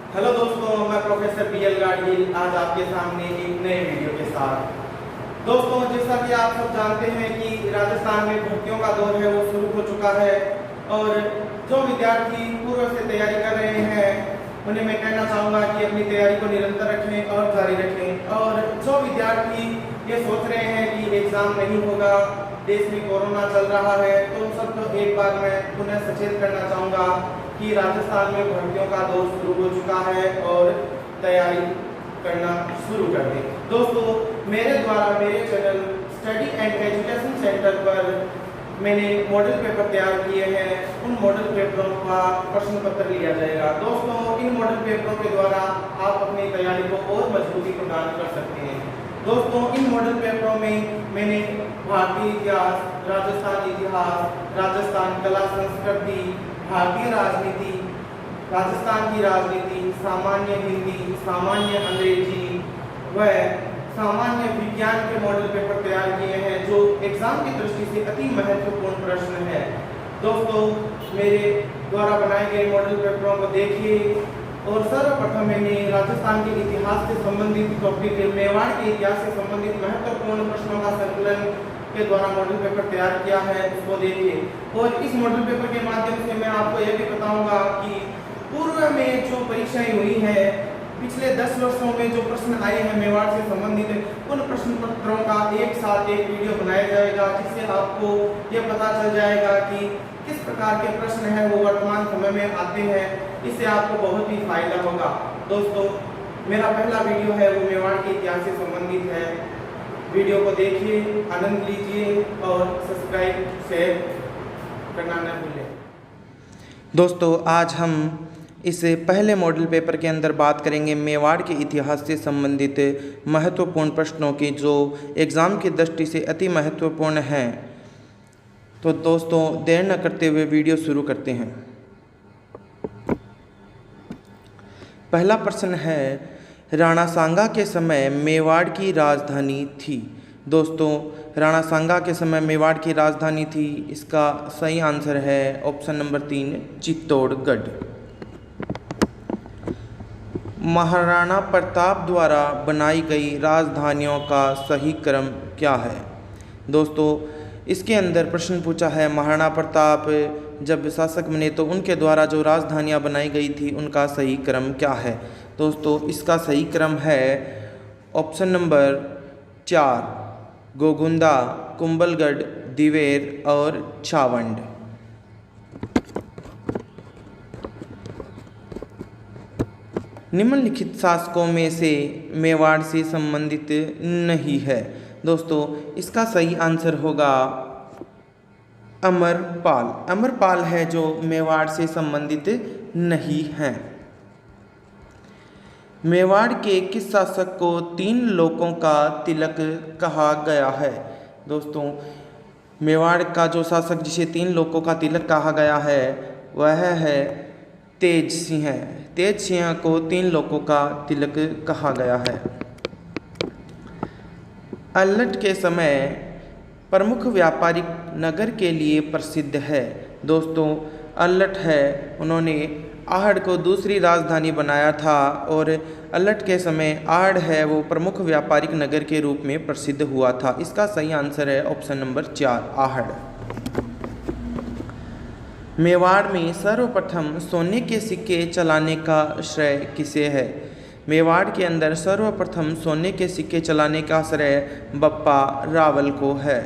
Hello दोस्तों, मैं professor BL Gadgil आज आपके सामने एक नए वीडियो के साथ। दोस्तों, जैसा कि आप सब जानते हैं कि राजस्थान में भर्तियों का दौर है वो शुरू हो चुका है और जो विद्यार्थी पूर्व से तैयारी कर रहे हैं उन्हें मैं कहना चाहूँगा कि अपनी तैयारी को निरंतर रखें और जारी रखें। और जो विद्यार्थी ये सोच रहे हैं कि एग्ज़ाम नहीं होगा, देश में कोरोना चल रहा है, तो उन सबको एक बार मैं पुनः सचेत करना चाहूँगा कि राजस्थान में भर्तियों का दौर शुरू हो चुका है और तैयारी करना शुरू कर दें। दोस्तों, मेरे द्वारा मेरे channel study and education centre पर मैंने मॉडल पेपर तैयार किए हैं। उन मॉडल पेपरों का प्रश्न पत्र लिया जाएगा। दोस्तों, इन मॉडल पेपरों के द्वारा आप अपनी तैयारी को और मजबूती प्रदान कर सकते हैं। दोस्तों, इन मॉडल पेपरों में मैंने भारतीय इतिहास, राजस्थान इतिहास, राजस्थान कला संस्कृति, भारतीय राजनीति, राजस्थान की राजनीति, सामान्य हिंदी, सामान्य अंग्रेजी व सामान्य विज्ञान के मॉडल पेपर तैयार किए हैं जो एग्जाम की दृष्टि से अति महत्वपूर्ण प्रश्न है। दोस्तों, मेरे द्वारा बनाए गए मॉडल पेपरों को देखिए और सर्वप्रथम मैंने राजस्थान के इतिहास से संबंधित टॉपिक, मेवाड़ के इतिहास से संबंधित महत्वपूर्ण प्रश्नों का संकलन के द्वारा मॉडल पेपर तैयार किया है, उसको देखिए। और इस मॉडल पेपर के माध्यम से मैं आपको यह भी बताऊंगा कि पूर्व में जो परीक्षाएं हुई है, पिछले 10 वर्षों में जो प्रश्न आए हैं मेवाड़ से संबंधित, उन प्रश्न पत्रों का एक साथ एक वीडियो बनाया जाएगा, जिससे आपको यह पता चल जाएगा कि किस प्रकार के प्रश्न हैं वो वर्तमान समय में आते हैं। इससे आपको बहुत ही फायदा होगा। दोस्तों, मेरा पहला वीडियो है वो मेवाड़ के इतिहास से संबंधित है। वीडियो को देखिए, आनंद लीजिए और सब्सक्राइब शेयर करना न भूलें। दोस्तों, आज हम इस पहले मॉडल पेपर के अंदर बात करेंगे मेवाड़ के इतिहास से संबंधित महत्वपूर्ण प्रश्नों की, जो एग्ज़ाम की दृष्टि से अति महत्वपूर्ण हैं। तो दोस्तों, देर न करते हुए वीडियो शुरू करते हैं। पहला प्रश्न है, राणा सांगा के समय मेवाड़ की राजधानी थी। दोस्तों, राणा सांगा के समय मेवाड़ की राजधानी थी, इसका सही आंसर है ऑप्शन नंबर 3 चित्तौड़गढ़। महाराणा प्रताप द्वारा बनाई गई राजधानियों का सही क्रम क्या है। दोस्तों, इसके अंदर प्रश्न पूछा है महाराणा प्रताप जब शासक बने तो उनके द्वारा जो राजधानियां बनाई गई थी उनका सही क्रम क्या है। दोस्तों, इसका सही क्रम है ऑप्शन नंबर 4 गोगुंदा, कुंभलगढ़, दिवेर और छावंड। निम्नलिखित शासकों में से मेवाड़ से संबंधित नहीं है। दोस्तों, इसका सही आंसर होगा अमरपाल। अमरपाल है जो मेवाड़ से संबंधित नहीं है। मेवाड़ के किस शासक को 3 लोकों का तिलक कहा गया है। दोस्तों, मेवाड़ का जो शासक जिसे 3 लोकों का तिलक कहा गया है वह है तेज सिंह। तेज सिंह को 3 लोकों का तिलक कहा गया है। अल्लट के समय प्रमुख व्यापारिक नगर के लिए प्रसिद्ध है। दोस्तों, अल्लट है, उन्होंने आहड़ को दूसरी राजधानी बनाया था और अल्लट के समय आहड़ है वो प्रमुख व्यापारिक नगर के रूप में प्रसिद्ध हुआ था। इसका सही आंसर है ऑप्शन नंबर 4 आहड़। मेवाड़ में सर्वप्रथम सोने के सिक्के चलाने का श्रेय किसे है। मेवाड़ के अंदर सर्वप्रथम सोने के सिक्के चलाने का श्रेय बप्पा रावल को है।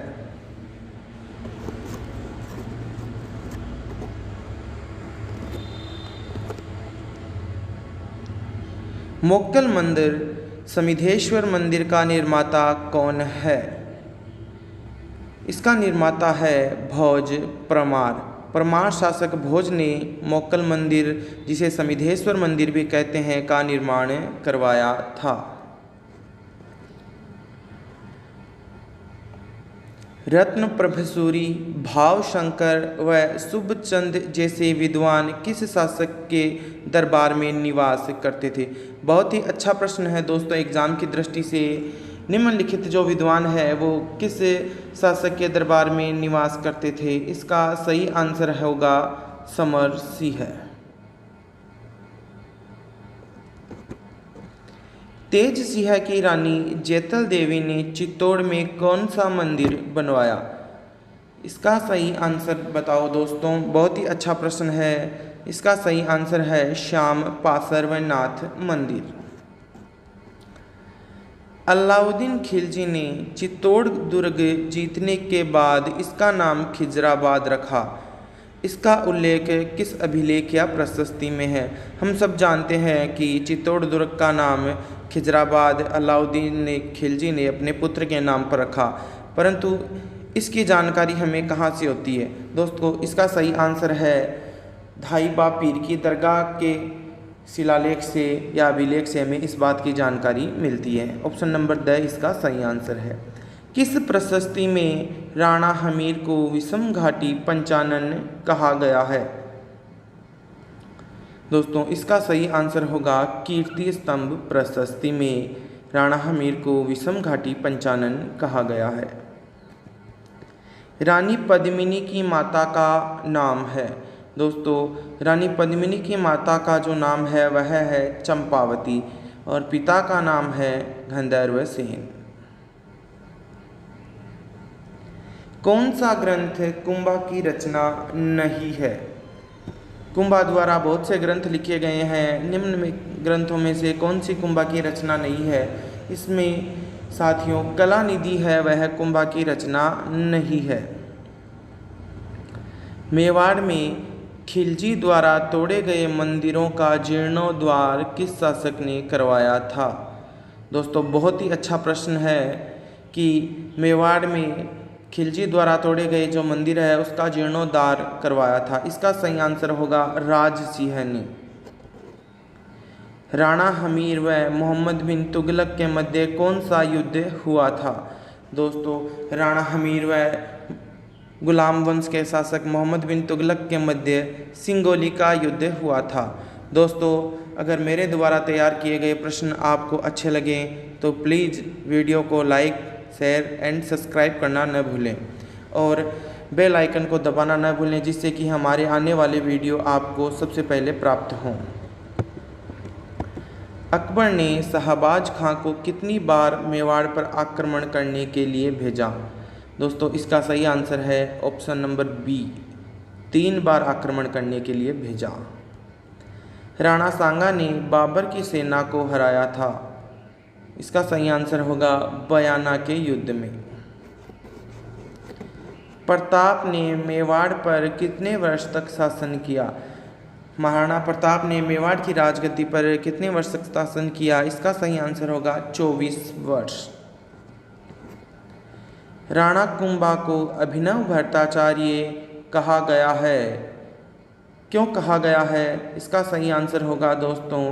मोक्कल मंदिर समिधेश्वर मंदिर का निर्माता कौन है। इसका निर्माता है भोज परमार। परमार शासक भोज ने मोक्कल मंदिर, जिसे समिधेश्वर मंदिर भी कहते हैं, का निर्माण करवाया था। रत्न प्रभसूरी, भावशंकर व शुभचंद जैसे विद्वान किस शासक के दरबार में निवास करते थे। बहुत ही अच्छा प्रश्न है दोस्तों एग्जाम की दृष्टि से। निम्नलिखित जो विद्वान है वो किस शासक के दरबार में निवास करते थे। इसका सही आंसर होगा समर सिंह। तेज सिंह की रानी जैतल देवी ने चित्तौड़ में कौन सा मंदिर बनवाया? इसका सही आंसर बताओ दोस्तों। बहुत ही अच्छा प्रश्न है। इसका सही आंसर है श्याम पार्श्वनाथ मंदिर। अलाउद्दीन खिलजी ने चित्तौड़ दुर्ग जीतने के बाद इसका नाम खिजराबाद रखा। इसका उल्लेख किस अभिलेख या प्रशस्ति में है? हम सब जानते हैं कि चित्तौड़ दुर्ग का नाम खिजराबाद अलाउद्दीन खिलजी ने अपने पुत्र के नाम पर रखा, परंतु इसकी जानकारी हमें कहाँ से होती है? दोस्तों, इसका सही आंसर है धाईबा पीर की दरगाह के शिलालेख से या अभिलेख से हमें इस बात की जानकारी मिलती है। ऑप्शन नंबर ड इसका सही आंसर है। किस प्रशस्ति में राणा हमीर को विषम घाटी पंचानन कहा गया है? दोस्तों, इसका सही आंसर होगा कीर्ति स्तंभ प्रशस्ति में राणा हमीर को विषम घाटी पंचानन कहा गया है। रानी पद्मिनी की माता का नाम है? दोस्तों, रानी पद्मिनी की माता का जो नाम है वह है चंपावती और पिता का नाम है गंधर्व सेन। कौन सा ग्रंथ कुंभा की रचना नहीं है? कुंभा द्वारा बहुत से ग्रंथ लिखे गए हैं। निम्न में ग्रंथों में से कौन सी कुंभा की रचना नहीं है? इसमें साथियों कला निधि है, वह कुंभा की रचना नहीं है। मेवाड़ में खिलजी द्वारा तोड़े गए मंदिरों का जीर्णोद्धार किस शासक ने करवाया था? दोस्तों, बहुत ही अच्छा प्रश्न है कि मेवाड़ में खिलजी द्वारा तोड़े गए जो मंदिर है उसका जीर्णोद्धार करवाया था। इसका सही आंसर होगा राज सिंह ने। राणा हमीर व मोहम्मद बिन तुगलक के मध्य कौन सा युद्ध हुआ था? दोस्तों, राणा हमीर व गुलाम वंश के शासक मोहम्मद बिन तुगलक के मध्य सिंगोली का युद्ध हुआ था। दोस्तों, अगर मेरे द्वारा तैयार किए गए प्रश्न आपको अच्छे लगें तो प्लीज़ वीडियो को लाइक, शेयर एंड सब्सक्राइब करना न भूलें और बेल आइकन को दबाना न भूलें, जिससे कि हमारे आने वाले वीडियो आपको सबसे पहले प्राप्त हों। अकबर ने शहबाज खां को कितनी बार मेवाड़ पर आक्रमण करने के लिए भेजा? दोस्तों, इसका सही आंसर है ऑप्शन नंबर बी, 3 बार आक्रमण करने के लिए भेजा। राणा सांगा ने बाबर की सेना को हराया था। इसका सही आंसर होगा बयाना के युद्ध में। प्रताप ने मेवाड़ पर कितने वर्ष तक शासन किया? महाराणा प्रताप ने मेवाड़ की राजगद्दी पर कितने वर्ष तक शासन किया? इसका सही आंसर होगा 24 वर्ष। राणा कुंभा को अभिनव भट्टाचार्य कहा गया है, क्यों कहा गया है? इसका सही आंसर होगा दोस्तों,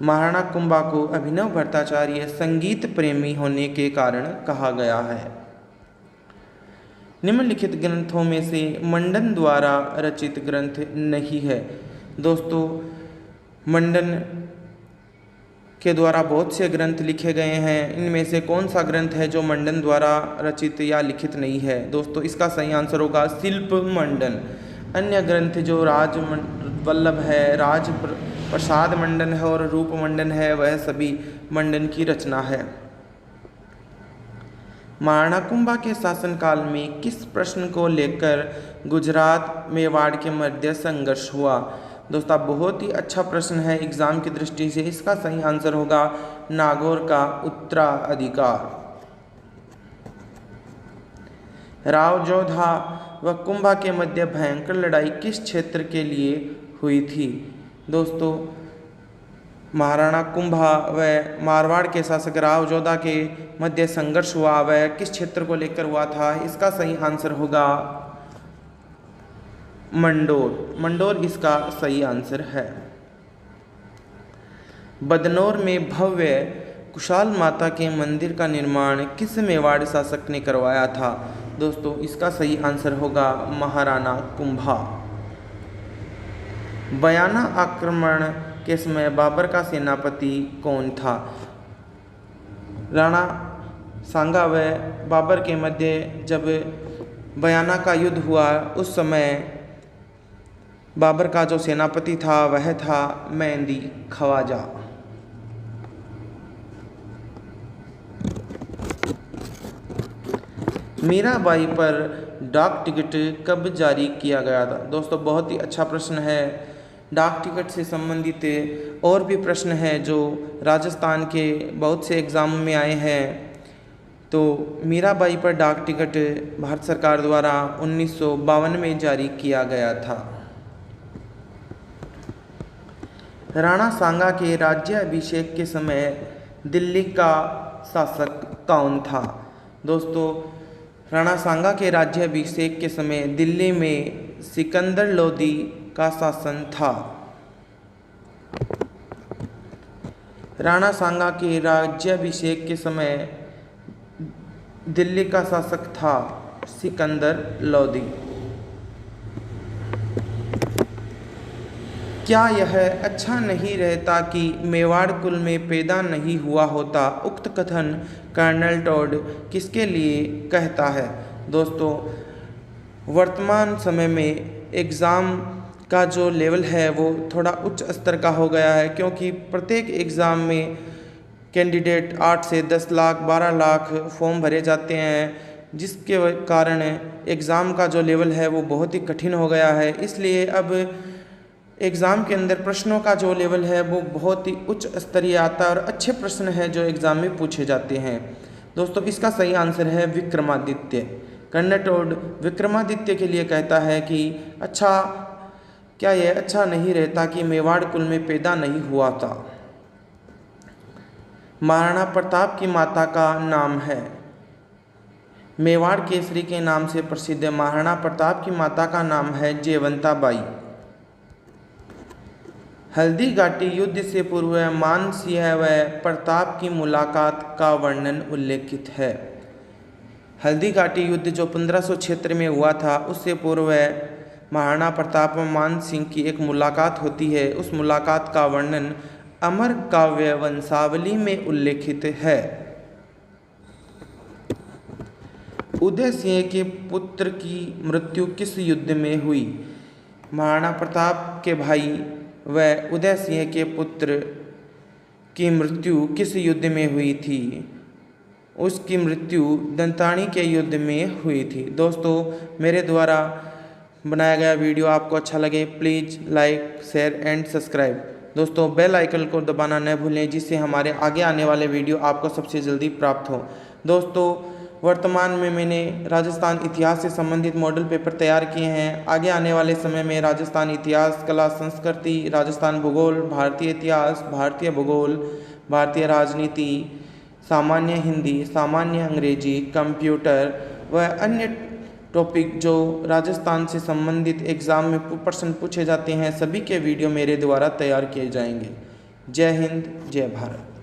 महाराणा कुंभा को अभिनव भट्टाचार्य संगीत प्रेमी होने के कारण कहा गया है। निम्नलिखित ग्रंथों में से मंडन द्वारा रचित ग्रंथ नहीं है। दोस्तों, मंडन के द्वारा बहुत से ग्रंथ लिखे गए हैं। इनमें से कौन सा ग्रंथ है जो मंडन द्वारा रचित या लिखित नहीं है? दोस्तों, इसका सही आंसर होगा शिल्प मंडन। अन्य ग्रंथ जो राज वल्लभ है, राज प्रसाद मंडन है और रूप मंडन है, वह सभी मंडन की रचना है। महाराणा कुंभा के शासनकाल में किस प्रश्न को लेकर गुजरात मेवाड़ के मध्य संघर्ष हुआ? दोस्तों, बहुत ही अच्छा प्रश्न है एग्जाम की दृष्टि से। इसका सही आंसर होगा नागौर का उत्तराधिकार। राव जोधा व कुंभा के मध्य भयंकर लड़ाई किस क्षेत्र के लिए हुई थी? दोस्तों, महाराणा कुंभा व मारवाड़ के शासक राव जोधा के मध्य संघर्ष हुआ, वह किस क्षेत्र को लेकर हुआ था? इसका सही आंसर होगा मंडोर। मंडोर इसका सही आंसर है। बदनौर में भव्य कुशाल माता के मंदिर का निर्माण किस मेवाड़ शासक ने करवाया था? दोस्तों, इसका सही आंसर होगा महाराणा कुंभा। बयाना आक्रमण के समय बाबर का सेनापति कौन था? राणा सांगा व बाबर के मध्य जब बयाना का युद्ध हुआ, उस समय बाबर का जो सेनापति था वह था मेहंदी ख्वाजा। मीराबाई पर डाक टिकट कब जारी किया गया था? दोस्तों बहुत ही अच्छा प्रश्न है। डाक टिकट से संबंधित और भी प्रश्न हैं जो राजस्थान के बहुत से एग्ज़ाम में आए हैं। तो मीराबाई पर डाक टिकट भारत सरकार द्वारा 1952 में जारी किया गया था। राणा सांगा के राज्याभिषेक के समय दिल्ली का शासक कौन था? दोस्तों राणा सांगा के राज्याभिषेक के समय दिल्ली में सिकंदर लोदी का शासन था। राणा सांगा के राज्याभिषेक के समय दिल्ली का शासक था सिकंदर लोदी। क्या यह अच्छा नहीं रहता कि मेवाड़ कुल में पैदा नहीं हुआ होता? उक्त कथन कर्नल टॉड किसके लिए कहता है? दोस्तों वर्तमान समय में एग्ज़ाम का जो लेवल है वो थोड़ा उच्च स्तर का हो गया है, क्योंकि प्रत्येक एग्ज़ाम में कैंडिडेट 8 से 10 लाख 12 लाख फॉर्म भरे जाते हैं, जिसके कारण एग्ज़ाम का जो लेवल है वो बहुत ही कठिन हो गया है। इसलिए अब एग्ज़ाम के अंदर प्रश्नों का जो लेवल है वो बहुत ही उच्च स्तरीय आता है और अच्छे प्रश्न हैं जो एग्ज़ाम में पूछे जाते हैं। दोस्तों इसका सही आंसर है विक्रमादित्य। कर्नल टॉड विक्रमादित्य के लिए कहता है कि क्या यह अच्छा नहीं रहता कि मेवाड़ कुल में पैदा नहीं हुआ था? महाराणा प्रताप की माता का नाम है? मेवाड़ केसरी के नाम से प्रसिद्ध महाराणा प्रताप की माता का नाम है जयवंता बाई। हल्दी घाटी युद्ध से पूर्व मान सिंह व प्रताप की मुलाकात का वर्णन उल्लेखित है। हल्दी घाटी युद्ध जो 1500 में हुआ था, उससे पूर्व महाराणा प्रताप व मान सिंह की एक मुलाकात होती है। उस मुलाकात का वर्णन अमर काव्य वंशावली में उल्लेखित है। उदय सिंह के पुत्र की मृत्यु किस युद्ध में हुई? महाराणा प्रताप के भाई व उदय सिंह के पुत्र की मृत्यु किस युद्ध में हुई थी? उसकी मृत्यु दंतानी के युद्ध में हुई थी। दोस्तों मेरे द्वारा बनाया गया वीडियो आपको अच्छा लगे please like share and subscribe. दोस्तों बेल आइकन को दबाना न भूलें, जिससे हमारे आगे आने वाले वीडियो आपको सबसे जल्दी प्राप्त हो। दोस्तों वर्तमान में मैंने राजस्थान इतिहास से संबंधित मॉडल पेपर तैयार किए हैं। आगे आने वाले समय में राजस्थान इतिहास, कला, संस्कृति, राजस्थान भूगोल, भारतीय इतिहास, भारतीय भूगोल, भारतीय राजनीति, सामान्य हिंदी, सामान्य अंग्रेजी, कंप्यूटर व अन्य टॉपिक जो राजस्थान से संबंधित एग्ज़ाम में प्रश्न पूछे जाते हैं, सभी के वीडियो मेरे द्वारा तैयार किए जाएंगे। जय हिंद, जय भारत।